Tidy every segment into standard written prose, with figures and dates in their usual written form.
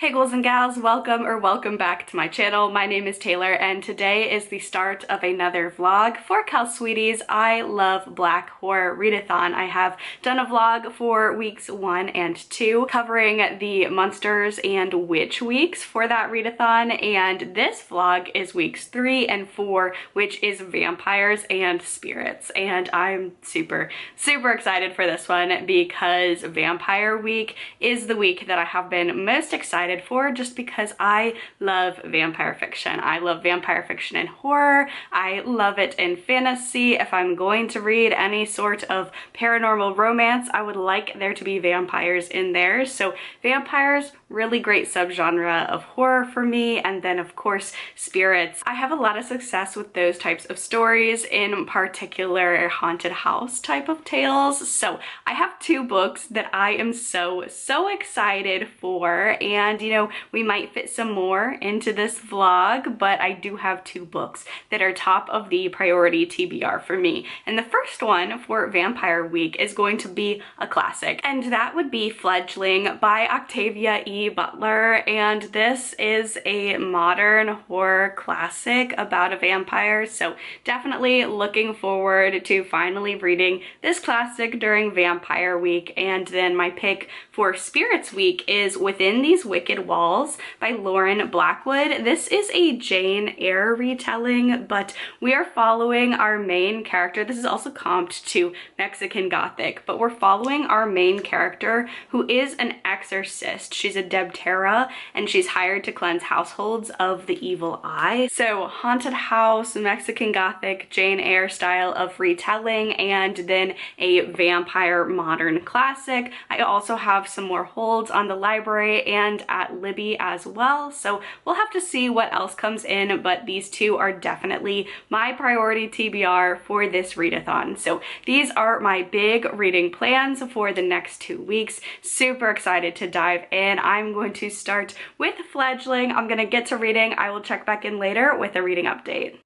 Hey ghouls and gals, welcome back to my channel. My name is Taylor and today is the start of another vlog for Cal Sweeties. I love black horror readathon. I have done a vlog for weeks 1 and 2 covering the monsters and witch weeks for that readathon, and this vlog is weeks 3 and 4, which is vampires and spirits. And I'm super excited for this one because Vampire Week is the week that I have been most excited for, just because I love vampire fiction. I love vampire fiction and horror. I love it in fantasy. If I'm going to read any sort of paranormal romance, I would like there to be vampires in there. So vampires, really great subgenre of horror for me. And then of course, spirits. I have a lot of success with those types of stories, in particular haunted house type of tales. So I have 2 books that I am so excited for, and you know, we might fit some more into this vlog, but I do have 2 books that are top of the priority TBR for me. And the first one for Vampire Week is going to be a classic, and that would be Fledgling by Octavia Butler. And this is a modern horror classic about a vampire, so definitely looking forward to finally reading this classic during Vampire Week. And then my pick for Spirits Week is Within These Wicked Walls by Blackwood. This is a Jane Eyre retelling, but we are following our main character. This is also comped to Mexican Gothic, but we're following our main character, who is an exorcist. She's a Debtera, and she's hired to cleanse households of the evil eye. So haunted house, Mexican Gothic, Jane Eyre style of retelling, and then a vampire modern classic. I also have some more holds on the library and at Libby as well, so we'll have to see what else comes in, but these 2 are definitely my priority TBR for this readathon. So these are my big reading plans for the next 2 weeks. Super excited to dive in. I'm going to start with Fledgling. I'm gonna get to reading. I will check back in later with a reading update.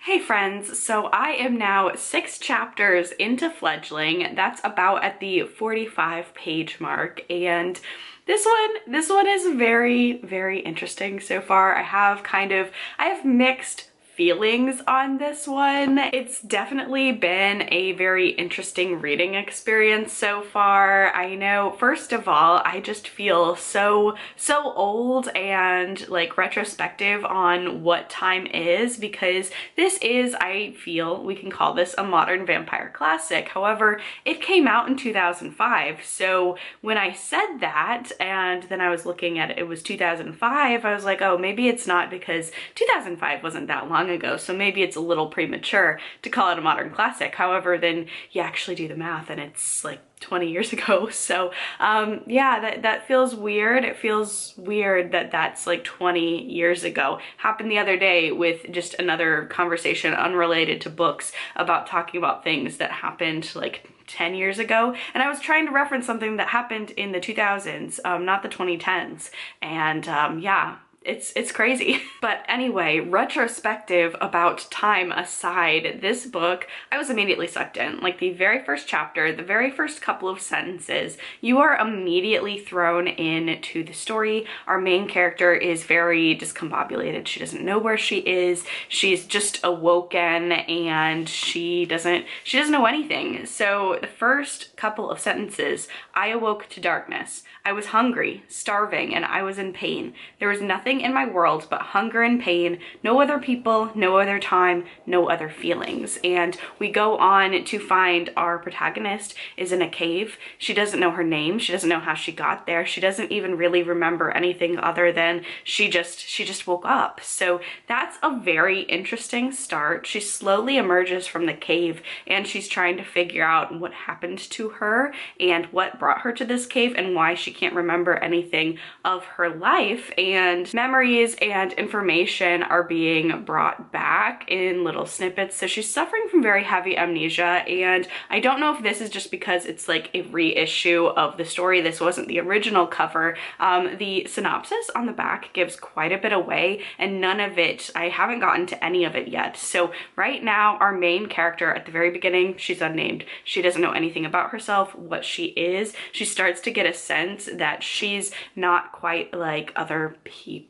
Hey friends, so I am now 6 chapters into Fledgling. That's about at the 45-page mark, and this one is very interesting so far. I have mixed feelings on this one. It's definitely been a very interesting reading experience so far. I know, first of all, I just feel so old and like retrospective on what time is, because this is, I feel we can call this a modern vampire classic. However, it came out in 2005. So when I said that, and then I was looking at it, it was 2005, I was like, oh, maybe it's not, because 2005 wasn't that long ago, so maybe it's a little premature to call it a modern classic. However, then you actually do the math and it's like 20 years ago. So yeah, that feels weird. It feels weird that that's like 20 years ago. Happened the other day with just another conversation unrelated to books, about talking about things that happened like 10 years ago, and I was trying to reference something that happened in the 2000s, not the 2010s, and yeah, it's crazy. But anyway, retrospective about time aside, this book, I was immediately sucked in. Like the very first chapter, the very first couple of sentences, you are immediately thrown into the story. Our main character is very discombobulated. She doesn't know where she is. She's just awoken, and she doesn't know anything. So the first couple of sentences, I awoke to darkness. I was hungry, starving, and I was in pain. There was nothing in my world but hunger and pain, no other people, no other time, no other feelings. And we go on to find our protagonist is in a cave. She doesn't know her name. She doesn't know how she got there. She doesn't even really remember anything other than she just woke up. So that's a very interesting start. She slowly emerges from the cave, and she's trying to figure out what happened to her and what brought her to this cave and why she can't remember anything of her life. And memories and information are being brought back in little snippets. So she's suffering from very heavy amnesia, and I don't know if this is just because it's like a reissue of the story. This wasn't the original cover. The synopsis on the back gives quite a bit away, and none of it, I haven't gotten to any of it yet. So right now, our main character at the very beginning, she's unnamed. She doesn't know anything about herself, what she is. She starts to get a sense that she's not quite like other people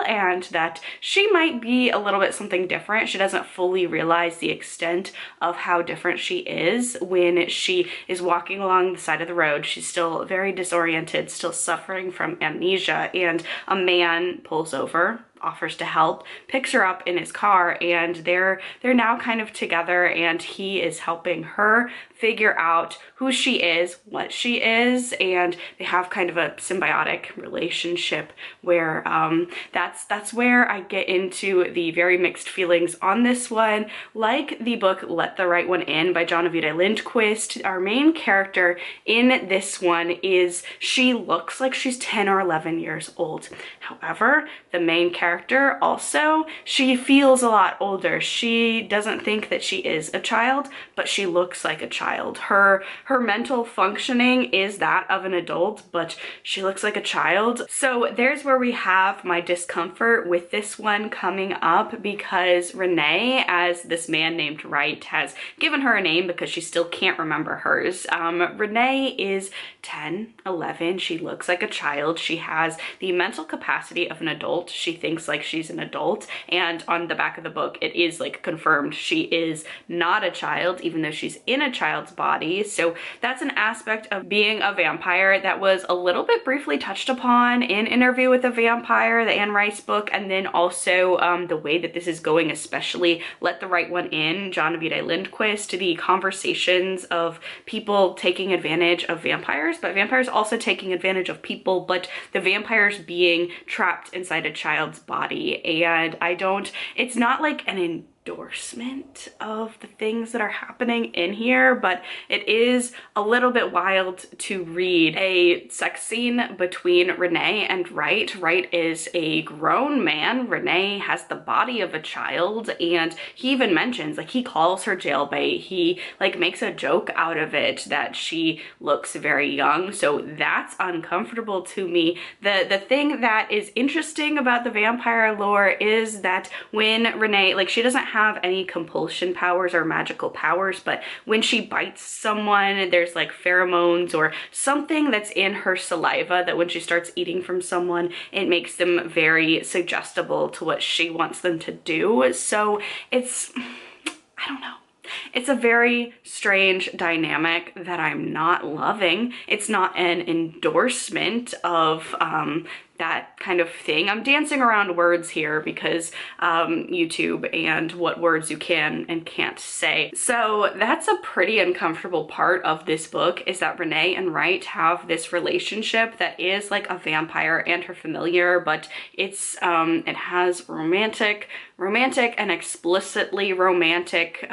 and that she might be a little bit something different. She doesn't fully realize the extent of how different she is when she is walking along the side of the road. She's still very disoriented, still suffering from amnesia, and a man pulls over, offers to help, picks her up in his car, and they're now kind of together, and he is helping her figure out who she is, what she is, and they have kind of a symbiotic relationship where that's where I get into the very mixed feelings on this one. Like the book Let the Right One In by Genevieve Lindquist, our main character in this one she looks like she's 10 or 11 years old. However, the main character also, she feels a lot older. She doesn't think that she is a child, but she looks like a child. Her mental functioning is that of an adult, but she looks like a child. So there's where we have my discomfort with this one coming up, because Renee, as this man named Wright has given her a name because she still can't remember hers. Renee is 10, 11. She looks like a child. She has the mental capacity of an adult. She thinks like she's an adult, and on the back of the book it is like confirmed she is not a child, even though she's in a child's body. So that's an aspect of being a vampire that was a little bit briefly touched upon in Interview with a Vampire, the Anne Rice book, and then also the way that this is going, especially Let the Right One In, Genevieve Lindquist, the conversations of people taking advantage of vampires, but vampires also taking advantage of people, but the vampires being trapped inside a child's body. And it's not like an endorsement of the things that are happening in here, but it is a little bit wild to read a sex scene between Renee and Wright. Wright is a grown man. Renee has the body of a child, and he even mentions, like, he calls her jailbait. He like makes a joke out of it that she looks very young. So that's uncomfortable to me. The thing that is interesting about the vampire lore is that when Renee, like, she doesn't have any compulsion powers or magical powers, but when she bites someone, there's like pheromones or something that's in her saliva that when she starts eating from someone, it makes them very suggestible to what she wants them to do. So it's, I don't know. It's a very strange dynamic that I'm not loving. It's not an endorsement of that kind of thing. I'm dancing around words here because YouTube and what words you can and can't say. So that's a pretty uncomfortable part of this book, is that Renee and Wright have this relationship that is like a vampire and her familiar, but it's it has romantic and explicitly romantic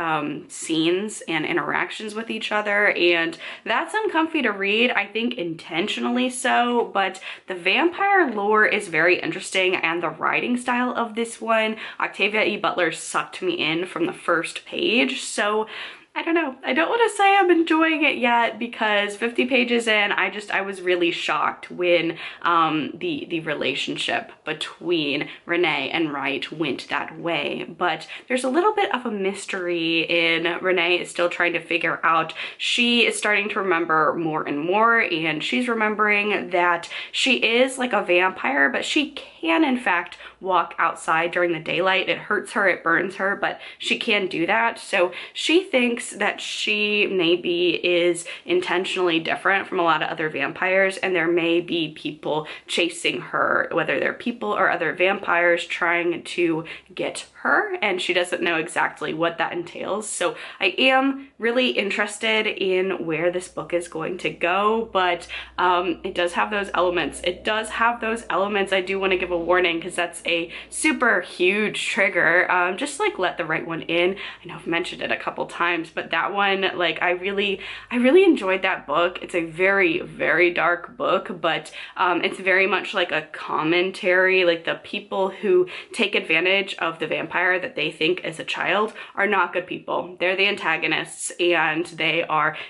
scenes and interactions with each other, and that's uncomfy to read, I think intentionally so. But the vampire lore is very interesting, and the writing style of this one, Octavia E. Butler sucked me in from the first page. So I don't know. I don't want to say I'm enjoying it yet, because 50 pages in, I was really shocked when the relationship between Renee and Wright went that way. But there's a little bit of a mystery in Renee is still trying to figure out. She is starting to remember more and more, and she's remembering that she is like a vampire, but she can in fact walk outside during the daylight. It hurts her, it burns her, but she can do that. So she thinks that she maybe is intentionally different from a lot of other vampires, and there may be people chasing her, whether they're people or other vampires trying to get her, and she doesn't know exactly what that entails. So I am really interested in where this book is going to go, but it does have those elements. It does have those elements. I do want to give a warning, because that's a super huge trigger. Just like Let the Right One In. I know I've mentioned it a couple times. but that one, like, I really enjoyed that book. It's a very dark book, but it's very much like a commentary. Like, the people who take advantage of the vampire that they think is a child are not good people. They're the antagonists, and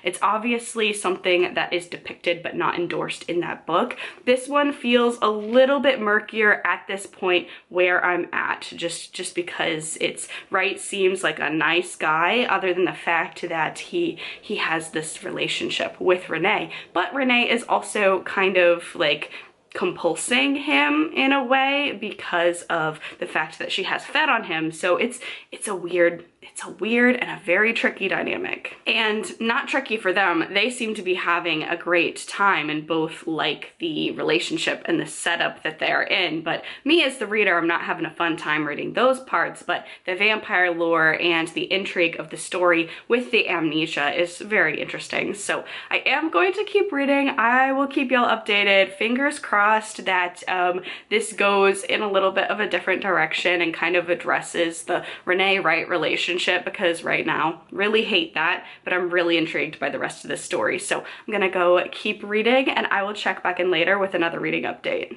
it's obviously something that is depicted but not endorsed in that book. This one feels a little bit murkier at this point where I'm at, just because it's Wright seems like a nice guy, other than the fact that he has this relationship with Renee, but Renee is also kind of like compulsing him in a way because of the fact that she has fed on him. So it's a weird and a very tricky dynamic. And not tricky for them. They seem to be having a great time and both like the relationship and the setup that they're in. But me as the reader, I'm not having a fun time reading those parts, but the vampire lore and the intrigue of the story with the amnesia is very interesting. So I am going to keep reading. I will keep y'all updated. Fingers crossed that this goes in a little bit of a different direction and kind of addresses the Renee Wright relationship, because right now really hate that, but I'm really intrigued by the rest of this story. So I'm gonna go keep reading, and I will check back in later with another reading update.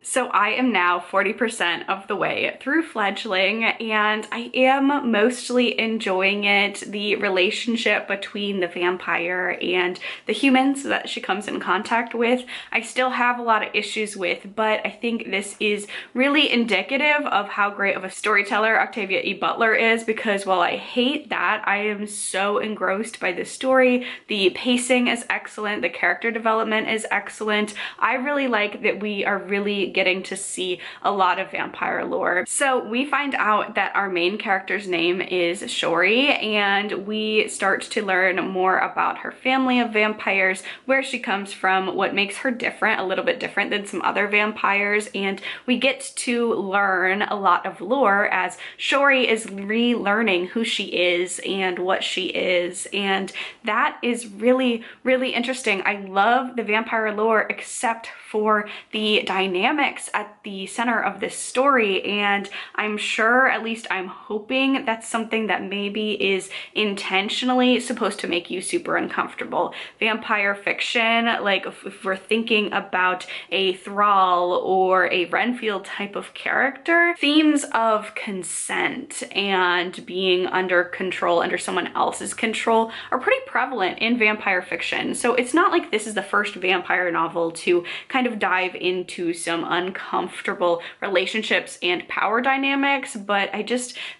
So I am now 40% of the way through Fledgling, and I am mostly enjoying it. The relationship between the vampire and the humans that she comes in contact with, I still have a lot of issues with, but I think this is really indicative of how great of a storyteller Octavia E. Butler is, because while I hate that, I am so engrossed by this story. The pacing is excellent. The character development is excellent. I really like that we are really getting to see a lot of vampire lore. So we find out that our main character's name is Shori, and we start to learn more about her family of vampires, where she comes from, what makes her different, a little bit different than some other vampires, and we get to learn a lot of lore as Shori is relearning who she is and what she is, and that is really interesting. I love the vampire lore except for the dynamics at the center of this story, and I'm sure, at least I'm hoping, that's something that maybe is intentionally supposed to make you super uncomfortable. Vampire fiction, like if we're thinking about a Thrall or a Renfield type of character, themes of consent and being under control, under someone else's control, are pretty prevalent in vampire fiction. So it's not like this is the first vampire novel to kind of dive into some uncomfortable relationships and power dynamics, but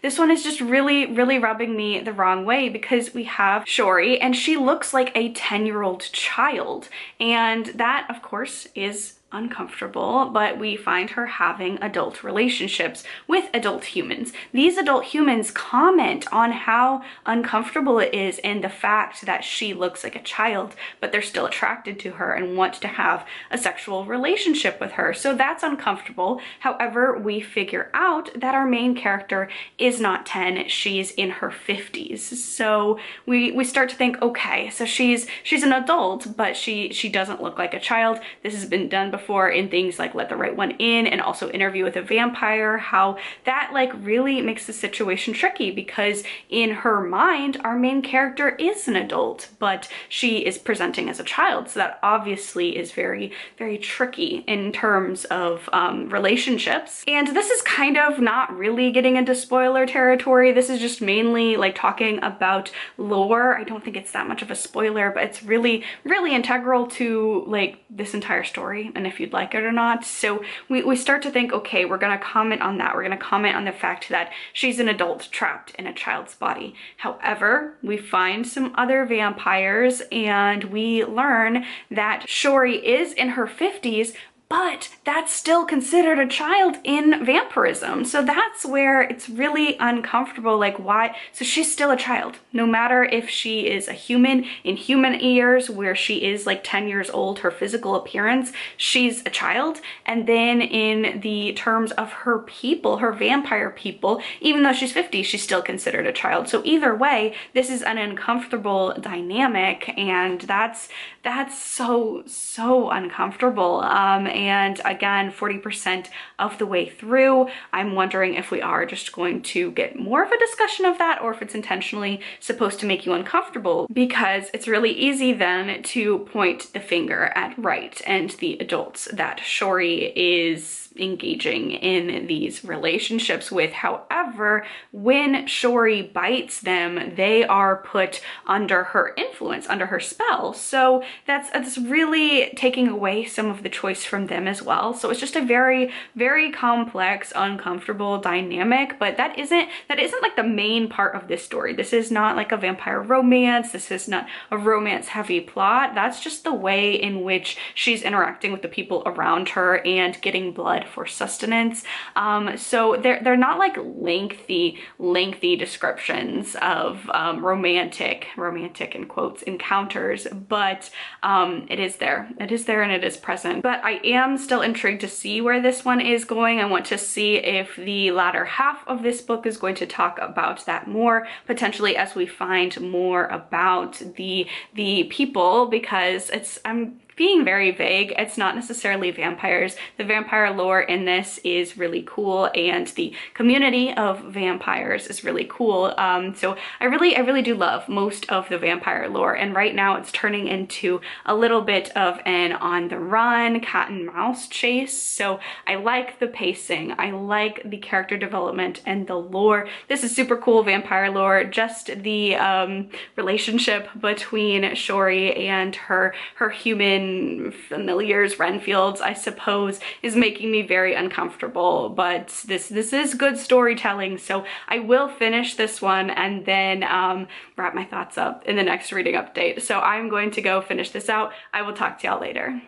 this one is just really rubbing me the wrong way, because we have Shori and she looks like a 10-year-old child, and that of course is uncomfortable, but we find her having adult relationships with adult humans. These adult humans comment on how uncomfortable it is and the fact that she looks like a child, but they're still attracted to her and want to have a sexual relationship with her. So that's uncomfortable. However, we figure out that our main character is not 10, she's in her 50s. So we start to think, okay, so she's an adult, but she doesn't look like a child. This has been done before in things like Let the Right One In and also Interview with a Vampire, how that like really makes the situation tricky, because in her mind our main character is an adult but she is presenting as a child. So that obviously is very tricky in terms of relationships. And this is kind of not really getting into spoiler territory. This is just mainly like talking about lore. I don't think it's that much of a spoiler, but it's really integral to like this entire story and if you'd like it or not. So we start to think, okay, we're gonna comment on that. We're gonna comment on the fact that she's an adult trapped in a child's body. However, we find some other vampires and we learn that Shori is in her 50s, but that's still considered a child in vampirism. So that's where it's really uncomfortable. Like, why? So she's still a child, no matter if she is a human in human years, where she is like 10 years old, her physical appearance, she's a child. And then in the terms of her people, her vampire people, even though she's 50, she's still considered a child. So either way, this is an uncomfortable dynamic, and that's so uncomfortable. and again, 40% of the way through. I'm wondering if we are just going to get more of a discussion of that, or if it's intentionally supposed to make you uncomfortable, because it's really easy then to point the finger at Wright and the adults that Shori is engaging in these relationships with. However, when Shori bites them, they are put under her influence, under her spell. So that's really taking away some of the choice from them as well. So it's just a very, very complex, uncomfortable dynamic, but that isn't like the main part of this story. This is not like a vampire romance. This is not a romance heavy plot. That's just the way in which she's interacting with the people around her and getting blood for sustenance. So they're not like lengthy descriptions of romantic in quotes encounters, but it is there and it is present. But I am still intrigued to see where this one is going. I want to see if the latter half of this book is going to talk about that more, potentially as we find more about the people, because I'm being very vague. It's not necessarily vampires. The vampire lore in this is really cool, and the community of vampires is really cool. So I really do love most of the vampire lore, and right now it's turning into a little bit of an on the run cat and mouse chase. So I like the pacing, I like the character development and the lore. This is super cool vampire lore. Just the relationship between Shori and her human familiars, Renfields, I suppose, is making me very uncomfortable, but this is good storytelling. So I will finish this one and then wrap my thoughts up in the next reading update. So I'm going to go finish this out. I will talk to y'all later.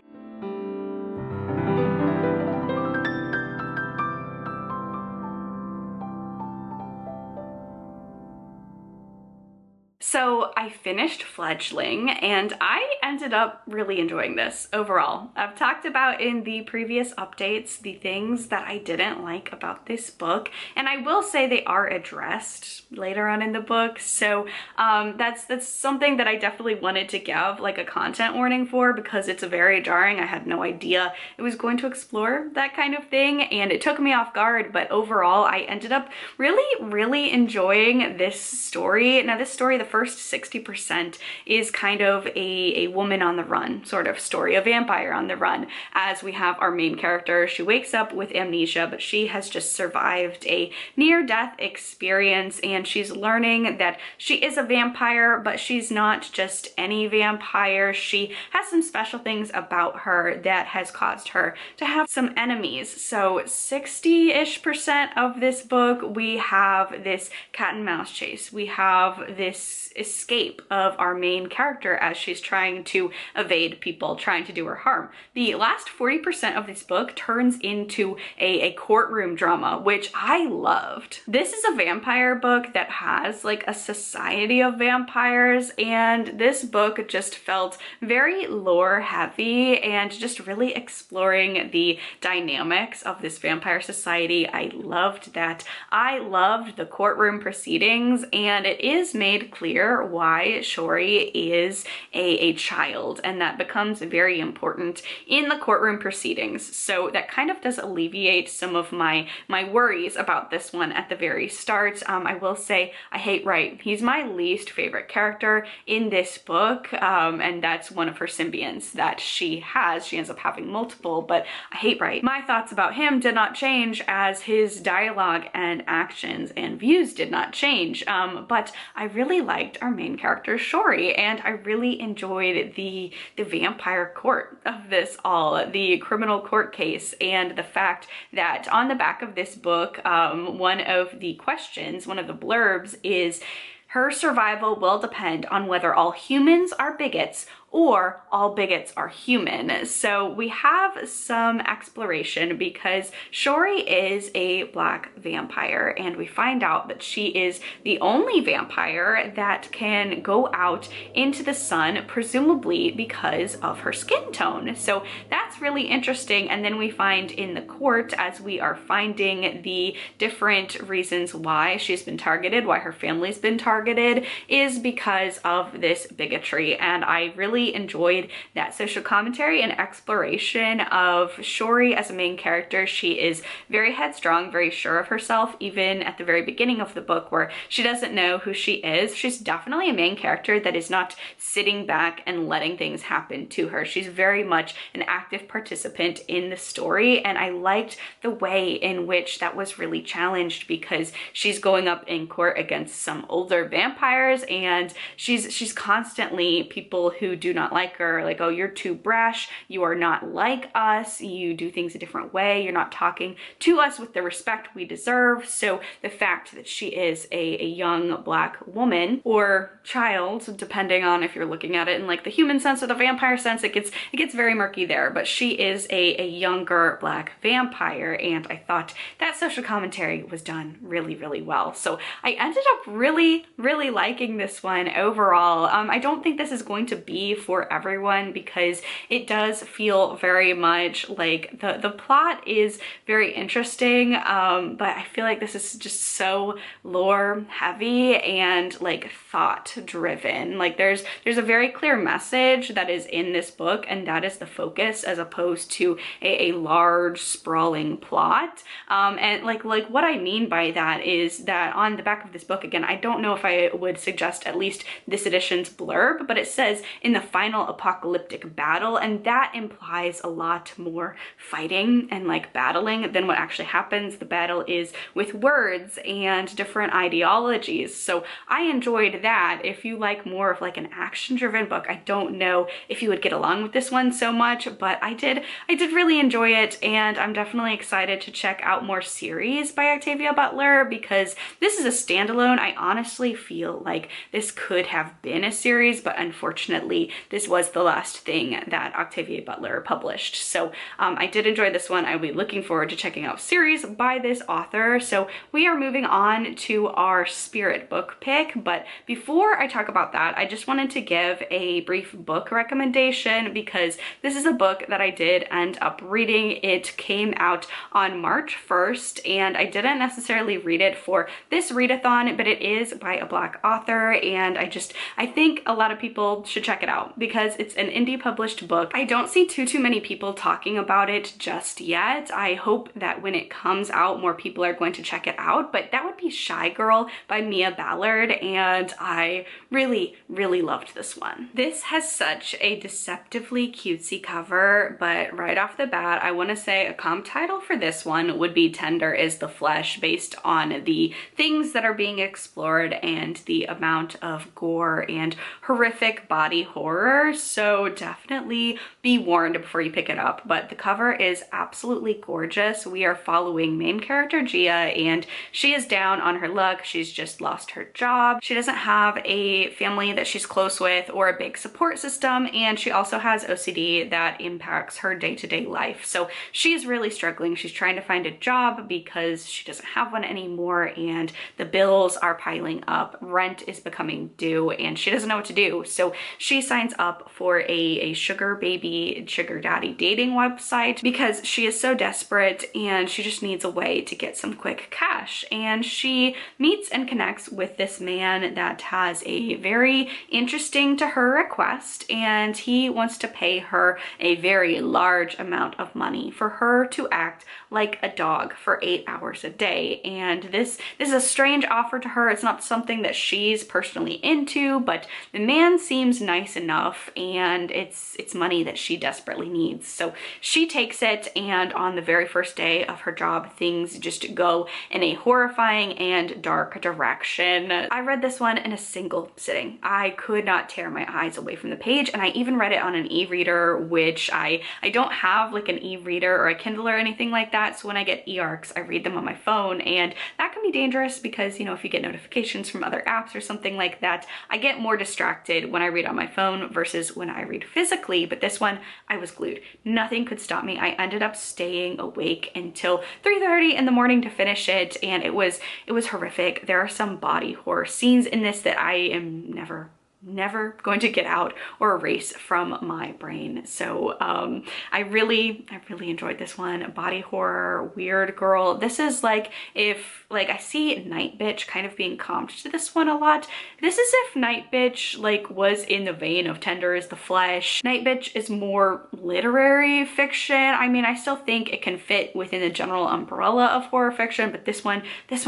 So I finished Fledgling and I ended up really enjoying this overall. I've talked about in the previous updates the things that I didn't like about this book, and I will say they are addressed later on in the book. So that's something that I definitely wanted to give like a content warning for, because it's very jarring. I had no idea it was going to explore that kind of thing, and it took me off guard. But overall, I ended up really enjoying this story. Now this story, the first 60% is kind of a woman on the run sort of story, a vampire on the run, as we have our main character. She wakes up with amnesia, but she has just survived a near-death experience, and she's learning that she is a vampire, but she's not just any vampire. She has some special things about her that has caused her to have some enemies. So 60-ish% of this book, we have this cat and mouse chase. We have this escape of our main character as she's trying to evade people trying to do her harm. The last 40% of this book turns into a courtroom drama, which I loved. This is a vampire book that has like a society of vampires, and this book just felt very lore heavy and just really exploring the dynamics of this vampire society. I loved that. I loved the courtroom proceedings, and it is made clear why Shori is a child, and that becomes very important in the courtroom proceedings. So that kind of does alleviate some of my worries about this one at the very start. I will say I hate Wright. He's my least favorite character in this book, and that's one of her symbionts that she has. She ends up having multiple, but I hate Wright. My thoughts about him did not change as his dialogue and actions and views did not change, but I really liked our main character Shori, and I really enjoyed the vampire court of this all, the criminal court case, and the fact that on the back of this book, one of the questions, one of the blurbs is, her survival will depend on whether all humans are bigots or all bigots are human. So we have some exploration because Shori is a black vampire, and we find out that she is the only vampire that can go out into the sun, presumably because of her skin tone. So that's really interesting. And then we find in the court, as we are finding the different reasons why she's been targeted, why her family's been targeted, is because of this bigotry. And I really really enjoyed that social commentary and exploration of Shori as a main character. She is very headstrong, very sure of herself, even at the very beginning of the book where she doesn't know who she is. She's definitely a main character that is not sitting back and letting things happen to her. She's very much an active participant in the story, and I liked the way in which that was really challenged, because she's going up in court against some older vampires, and she's constantly people who do not like her, like, oh, you're too brash, you are not like us, you do things a different way, you're not talking to us with the respect we deserve. So the fact that she is a young Black woman or child, depending on if you're looking at it in like the human sense or the vampire sense, it gets very murky there, but she is a younger Black vampire, and I thought that social commentary was done really, really well. So I ended up really liking this one overall. I don't think this is going to be for everyone, because it does feel very much like the plot is very interesting, but I feel like this is just so lore heavy and like thought driven. Like there's a very clear message that is in this book, and that is the focus, as opposed to a large sprawling plot. And like what I mean by that is that on the back of this book, again, I don't know if I would suggest at least this edition's blurb, but it says in the final apocalyptic battle, and that implies a lot more fighting and like battling than what actually happens. The battle is with words and different ideologies. So I enjoyed that. If you like more of like an action-driven book, I don't know if you would get along with this one so much, but I did really enjoy it, and I'm definitely excited to check out more series by Octavia Butler, because this is a standalone. I honestly feel like this could have been a series, but unfortunately this was the last thing that Octavia Butler published. So I did enjoy this one. I'll be looking forward to checking out series by this author. So we are moving on to our spirit book pick, but before I talk about that, I just wanted to give a brief book recommendation, because this is a book that I did end up reading. It came out on March 1st, and I didn't necessarily read it for this readathon, but it is by a Black author, and I think a lot of people should check it out because it's an indie published book. I don't see too many people talking about it just yet. I hope that when it comes out, more people are going to check it out, but that would be Shy Girl by Mia Ballard, and I really loved this one. This has such a deceptively cutesy cover, but right off the bat, I want to say a comp title for this one would be Tender is the Flesh, based on the things that are being explored and the amount of gore and horrific body horror. So definitely be warned before you pick it up, but the cover is absolutely gorgeous. We are following main character Gia, and she is down on her luck. She's just lost her job. She doesn't have a family that she's close with or a big support system, and she also has OCD that impacts her day-to-day life. So she's really struggling. She's trying to find a job because she doesn't have one anymore, and the bills are piling up. Rent is becoming due, and she doesn't know what to do. So she signs up for a sugar baby, sugar daddy dating website because she is so desperate and she just needs a way to get some quick cash. And she meets and connects with this man that has a very interesting to her request, and he wants to pay her a very large amount of money for her to act like a dog for 8 hours a day. And this is a strange offer to her. It's not something that she's personally into, but the man seems nice enough, and it's money that she desperately needs. So she takes it, and on the very first day of her job, things just go in a horrifying and dark direction. I read this one in a single sitting. I could not tear my eyes away from the page, and I even read it on an e-reader, which I don't have like an e-reader or a Kindle or anything like that. So when I get e-arcs, I read them on my phone, and that can be dangerous because, you know, if you get notifications from other apps or something like that, I get more distracted when I read on my phone versus when I read physically. But this one, I was glued. Nothing could stop me. I ended up staying awake until 3:30 in the morning to finish it, and it was horrific. There are some body horror scenes in this that I am never never going to get out or erase from my brain. So I really enjoyed this one. Body horror, weird girl. This is like if, like, I see Night Bitch kind of being comped to this one a lot. This is if Night Bitch like was in the vein of Tender is the Flesh. Night Bitch is more literary fiction. I mean, I still think it can fit within the general umbrella of horror fiction, but this one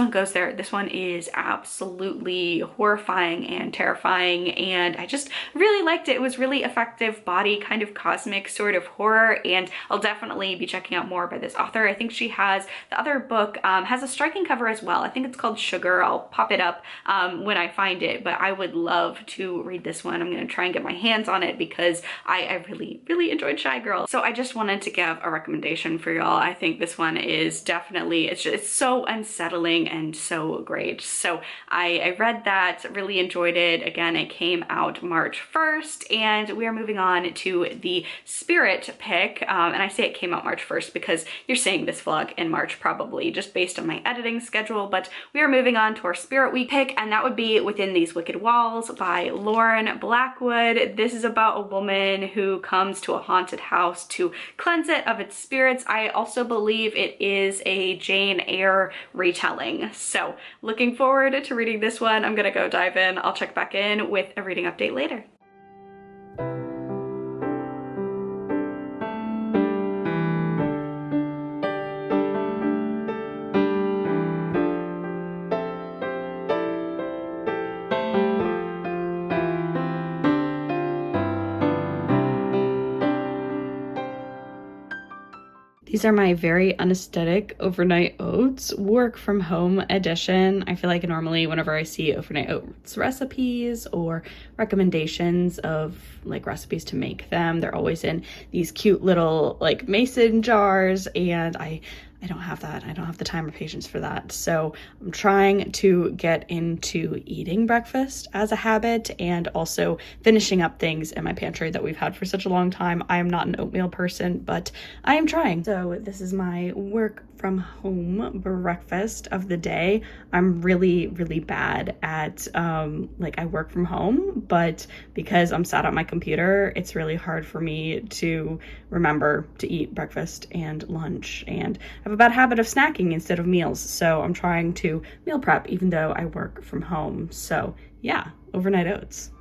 goes there. This one is absolutely horrifying and terrifying, and I just really liked it. It was really effective body kind of cosmic sort of horror, and I'll definitely be checking out more by this author. I think she has, the other book has a striking cover as well. I think it's called Sugar. I'll pop it up when I find it, but I would love to read this one. I'm gonna try and get my hands on it because I really enjoyed Shy Girl. So I just wanted to give a recommendation for y'all. I think this one is definitely, it's so unsettling and so great. So I read that, really enjoyed it. Again, it came out March 1st, and we are moving on to the Spirit pick. And I say it came out March 1st because you're seeing this vlog in March probably, just based on my editing schedule, but we are moving on to our Spirit Week pick, and that would be Within These Wicked Walls by Lauren Blackwood. This is about a woman who comes to a haunted house to cleanse it of its spirits. I also believe it is a Jane Eyre retelling. So looking forward to reading this one. I'm gonna go dive in. I'll check back in with a reading update later. These are my very unaesthetic overnight oats work from home edition. I feel like normally whenever I see overnight oats recipes or recommendations of like recipes to make them, they're always in these cute little like mason jars, and I don't have that. I don't have the time or patience for that. So I'm trying to get into eating breakfast as a habit and also finishing up things in my pantry that we've had for such a long time. I am not an oatmeal person, but I am trying. So this is my work from home breakfast of the day. I'm really bad at like I work from home, but because I'm sat at my computer, it's really hard for me to remember to eat breakfast and lunch, and I have a bad habit of snacking instead of meals. So I'm trying to meal prep even though I work from home. So yeah, overnight oats.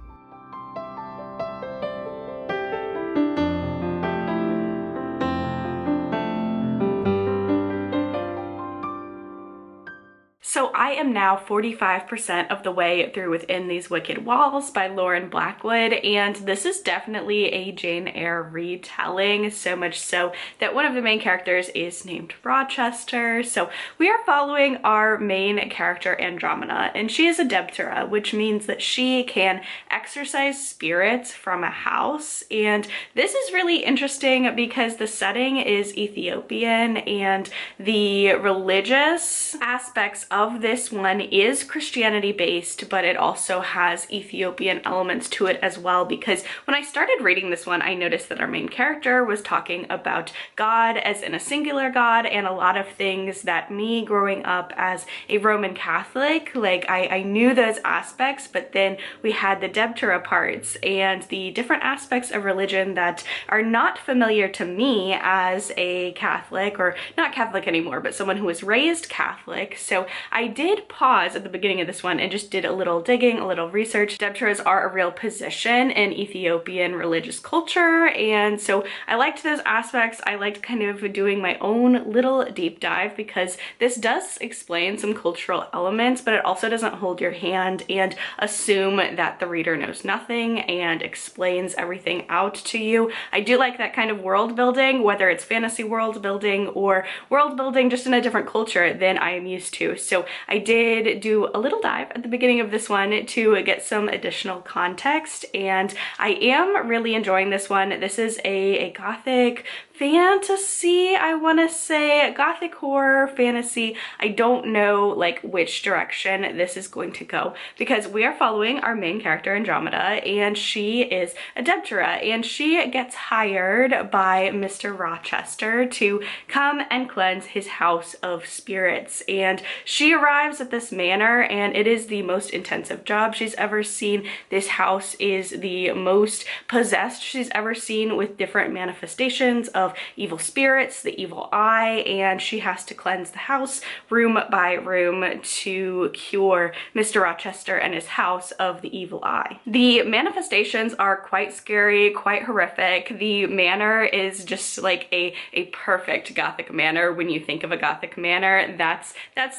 So I am now 45% of the way through Within These Wicked Walls by Lauren Blackwood, and this is definitely a Jane Eyre retelling, so much so that one of the main characters is named Rochester. So we are following our main character Andromeda, and she is a Debtera, which means that she can exorcise spirits from a house. And this is really interesting because the setting is Ethiopian, and the religious aspects of this one is Christianity based, but it also has Ethiopian elements to it as well, because when I started reading this one, I noticed that our main character was talking about God as in a singular God, and a lot of things that me growing up as a Roman Catholic, like I knew those aspects, but then we had the Debtera parts and the different aspects of religion that are not familiar to me as a Catholic, or not Catholic anymore, but someone who was raised Catholic. So I did pause at the beginning of this one and just did a little digging, a little research. Debteras are a real position in Ethiopian religious culture, and so I liked those aspects. I liked kind of doing my own little deep dive because this does explain some cultural elements, but it also doesn't hold your hand and assume that the reader knows nothing and explains everything out to you. I do like that kind of world building, whether it's fantasy world building or world building just in a different culture than I am used to. So I did do a little dive at the beginning of this one to get some additional context, and I am really enjoying this one. This is a gothic fantasy, I want to say, gothic horror fantasy. I don't know like which direction this is going to go, because we are following our main character Andromeda, and she is a Debtera, and she gets hired by Mr. Rochester to come and cleanse his house of spirits. And she She arrives at this manor and it is the most intensive job she's ever seen. This house is the most possessed she's ever seen, with different manifestations of evil spirits, the evil eye, and she has to cleanse the house room by room to cure Mr. Rochester and his house of the evil eye. The manifestations are quite scary, quite horrific. The manor is just like a perfect Gothic manor. When you think of a Gothic manor, that's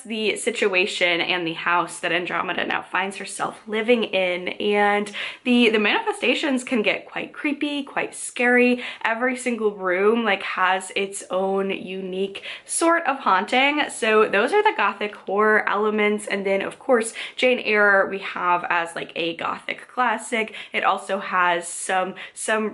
the situation and the house that Andromeda now finds herself living in. And the manifestations can get quite creepy, quite scary. Every single room like has its own unique sort of haunting. So those are the Gothic horror elements. And then of course Jane Eyre we have as like a Gothic classic. It also has some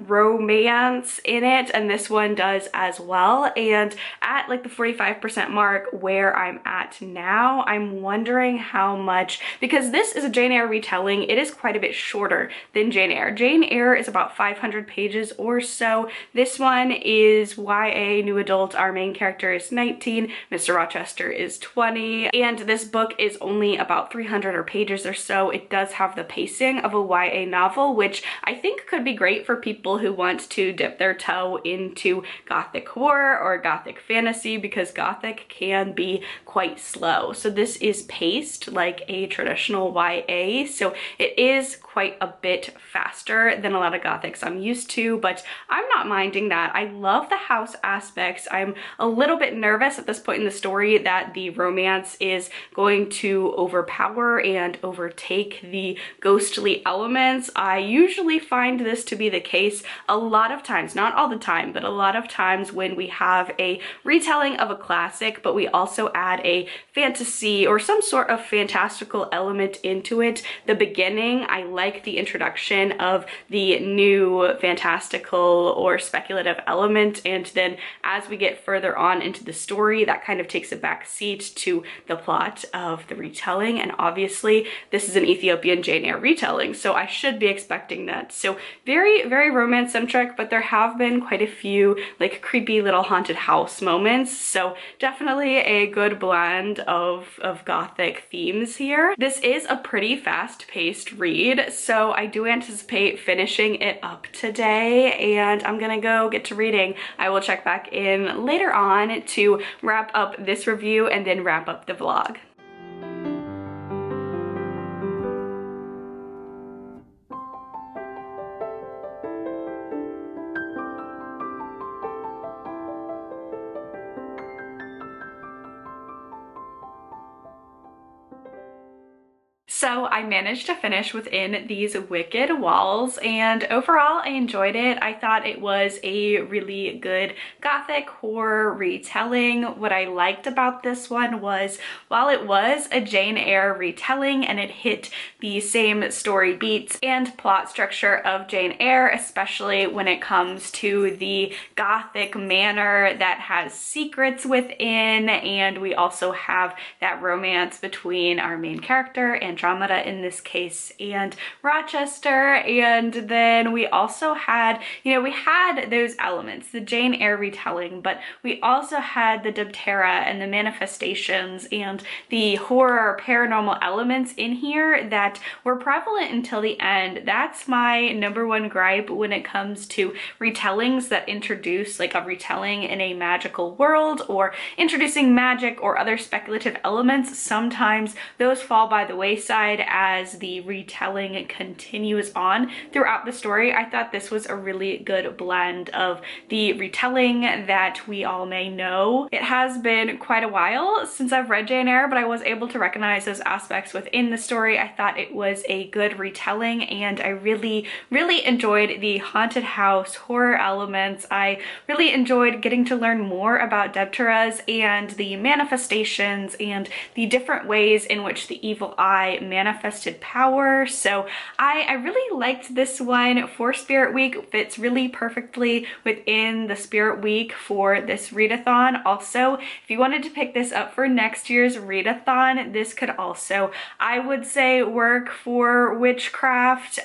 romance in it, and this one does as well. And at like the 45% mark where I'm at now, I'm wondering how much, because this is a Jane Eyre retelling, it is quite a bit shorter than Jane Eyre. Jane Eyre is about 500 pages or so. This one is YA, new adult. Our main character is 19, Mr. Rochester is 20, and this book is only about 300 pages or so. It does have the pacing of a YA novel, which I think could be great for people who want to dip their toe into Gothic horror or Gothic fantasy, because Gothic can be quite slow. So this is paced like a traditional YA, so it is quite a bit faster than a lot of Gothics I'm used to, but I'm not minding that. I love the house aspects. I'm a little bit nervous at this point in the story that the romance is going to overpower and overtake the ghostly elements. I usually find this to be the case a lot of times, not all the time, but a lot of times when we have a retelling of a classic, but we also add a fantasy or some sort of fantastical element into it. The beginning, I like the introduction of the new fantastical or speculative element, and then as we get further on into the story, that kind of takes a back seat to the plot of the retelling. And obviously this is an Ethiopian Jane Eyre retelling, so I should be expecting that. So very, very romance centric, but there have been quite a few like creepy little haunted house moments, so definitely a good blend of Gothic themes here. This is a pretty fast-paced read, so I do anticipate finishing it up today, and I'm gonna go get to reading. I will check back in later on to wrap up this review and then wrap up the vlog. So I managed to finish within these wicked walls, and overall I enjoyed it. I thought it was a really good Gothic horror retelling. What I liked about this one was, while it was a Jane Eyre retelling and it hit the same story beats and plot structure of Jane Eyre, especially when it comes to the Gothic manor that has secrets within, and we also have that romance between our main character, Andromeda in this case, and Rochester. And then we also had, we had those elements, the Jane Eyre retelling, but we also had the Diptera and the manifestations and the horror paranormal elements in here that were prevalent until the end. That's my number one gripe when it comes to retellings that introduce like a retelling in a magical world or introducing magic or other speculative elements. Sometimes those fall by the wayside as the retelling continues on throughout the story. I thought this was a really good blend of the retelling that we all may know. It has been quite a while since I've read Jane Eyre, but I was able to recognize those aspects within the story. I thought it was a good retelling, and I really, really enjoyed the haunted house horror elements. I really enjoyed getting to learn more about Dipteras and the manifestations and the different ways in which the evil eye manifested power. So I really liked this one for Spirit Week. It fits really perfectly within the Spirit Week for this readathon. Also, if you wanted to pick this up for next year's readathon, this could also, I would say, work for witchcraft.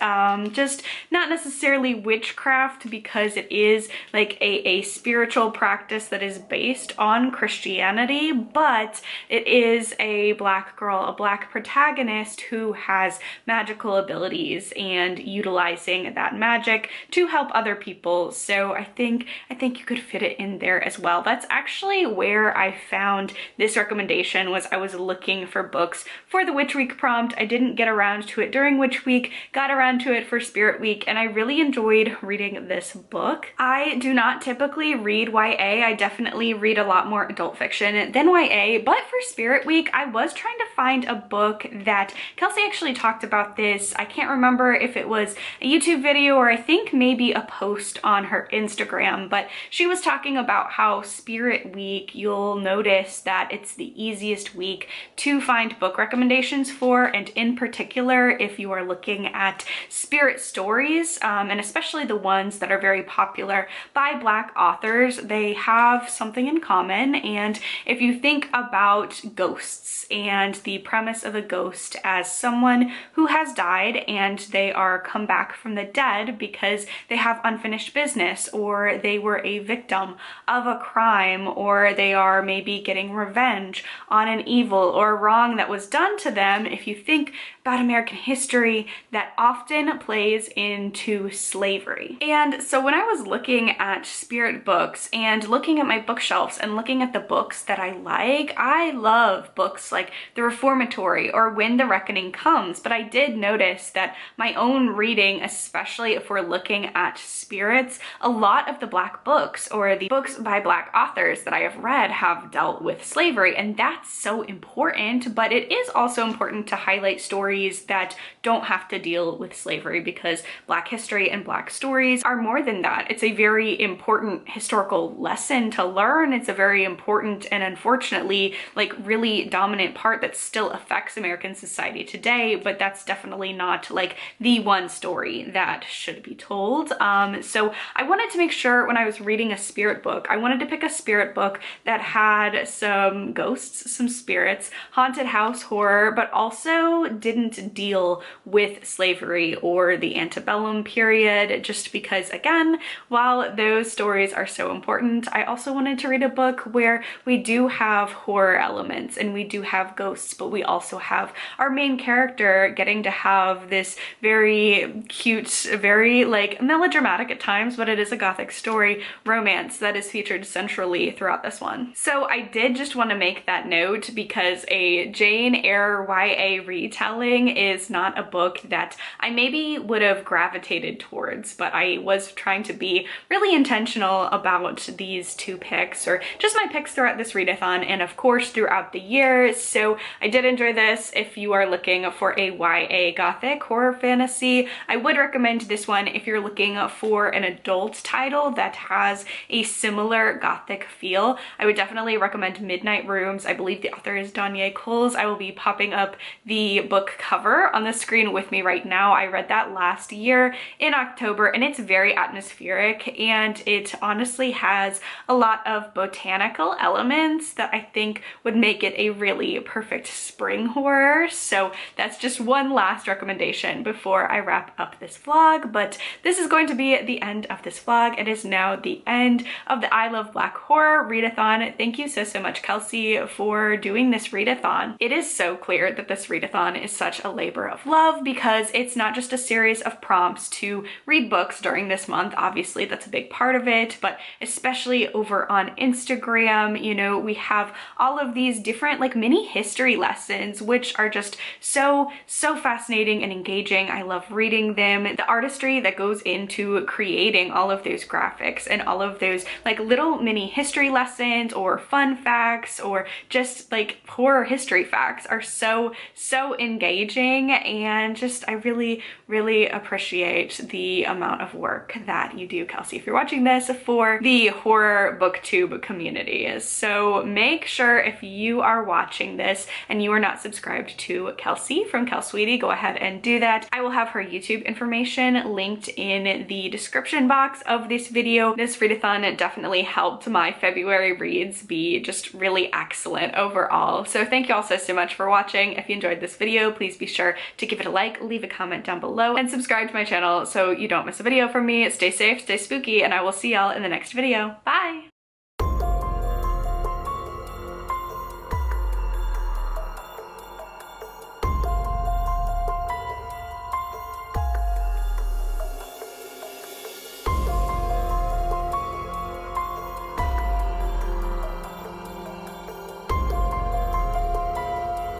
Just not necessarily witchcraft, because it is like a spiritual practice that is based on Christianity, but it is a Black girl, a Black protagonist who has magical abilities and utilizing that magic to help other people. So I think you could fit it in there as well. That's actually where I found this recommendation. Was I was looking for books for the Witch Week prompt. I didn't get around to it during Witch Week, got around to it for Spirit Week, and I really enjoyed reading this book. I do not typically read YA. I definitely read a lot more adult fiction than YA, but for Spirit Week, I was trying to find a book that Kelsey actually talked about this. I can't remember if it was a YouTube video or I think maybe a post on her Instagram, but she was talking about how Spirit Week, you'll notice that it's the easiest week to find book recommendations for, and in particular, if you are looking at spirit stories, and especially the ones that are very popular by Black authors, they have something in common. And if you think about ghosts and the premise of a ghost as someone who has died and they are come back from the dead because they have unfinished business, or they were a victim of a crime, or they are maybe getting revenge on an evil or wrong that was done to them. If you think about American history, that often plays into slavery. And so when I was looking at spirit books and looking at my bookshelves and looking at the books that I love books like The Reformatory or When the Reckoning Comes, but I did notice that my own reading, especially if we're looking at spirits, a lot of the Black books or the books by Black authors that I have read have dealt with slavery, and that's so important. But it is also important to highlight stories that don't have to deal with slavery, because Black history and Black stories are more than that. It's a very important historical lesson to learn. It's a very important and unfortunately like really dominant part that still affects American society today, but that's definitely not like the one story that should be told. So I wanted to make sure when I was reading a spirit book, I wanted to pick a spirit book that had some ghosts, some spirits, haunted house horror, but also didn't deal with slavery or the antebellum period, just because, again, while those stories are so important, I also wanted to read a book where we do have horror elements and we do have ghosts, but we also have our main character getting to have this very cute, very like melodramatic at times, but it is a Gothic story, romance that is featured centrally throughout this one. So I did just want to make that note, because a Jane Eyre YA retelling is not a book that I maybe would have gravitated towards, but I was trying to be really intentional about these two picks, or just my picks throughout this readathon and of course throughout the year. So I did enjoy this. If you are looking for a YA Gothic horror fantasy, I would recommend this one. If you're looking for an adult title that has a similar Gothic feel, I would definitely recommend Midnight Rooms. I believe the author is Danya Coles. I will be popping up the book cover on the screen with me right now. I read that last year in October, and it's very atmospheric, and it honestly has a lot of botanical elements that I think would make it a really perfect spring horror. So that's just one last recommendation before I wrap up this vlog. But this is going to be the end of this vlog. It is now the end of the I Love Black Horror readathon. Thank you so much, Kelsey, for doing this readathon. It is so clear that this readathon is such a labor of love, because it's not just a series of prompts to read books during this month. Obviously, that's a big part of it, but especially over on Instagram, you know, we have all of these different like mini history lessons, which are just so fascinating and engaging. I love reading them. The artistry that goes into creating all of those graphics and all of those like little mini history lessons or fun facts or just like horror history facts are so engaging, and just I really appreciate the amount of work that you do, Kelsey, if you're watching this, for the horror booktube community. So make sure if you are watching this and you are not subscribed to Kelsey from Kel Sweetie, go ahead and do that. I will have her YouTube information linked in the description box of this video. This readathon definitely helped my February reads be just really excellent overall. So thank you all so much for watching. If you enjoyed this video, please be sure to give it a like, leave a comment down below, and subscribe to my channel so you don't miss a video from me. Stay safe, stay spooky, and I will see y'all in the next video. Bye!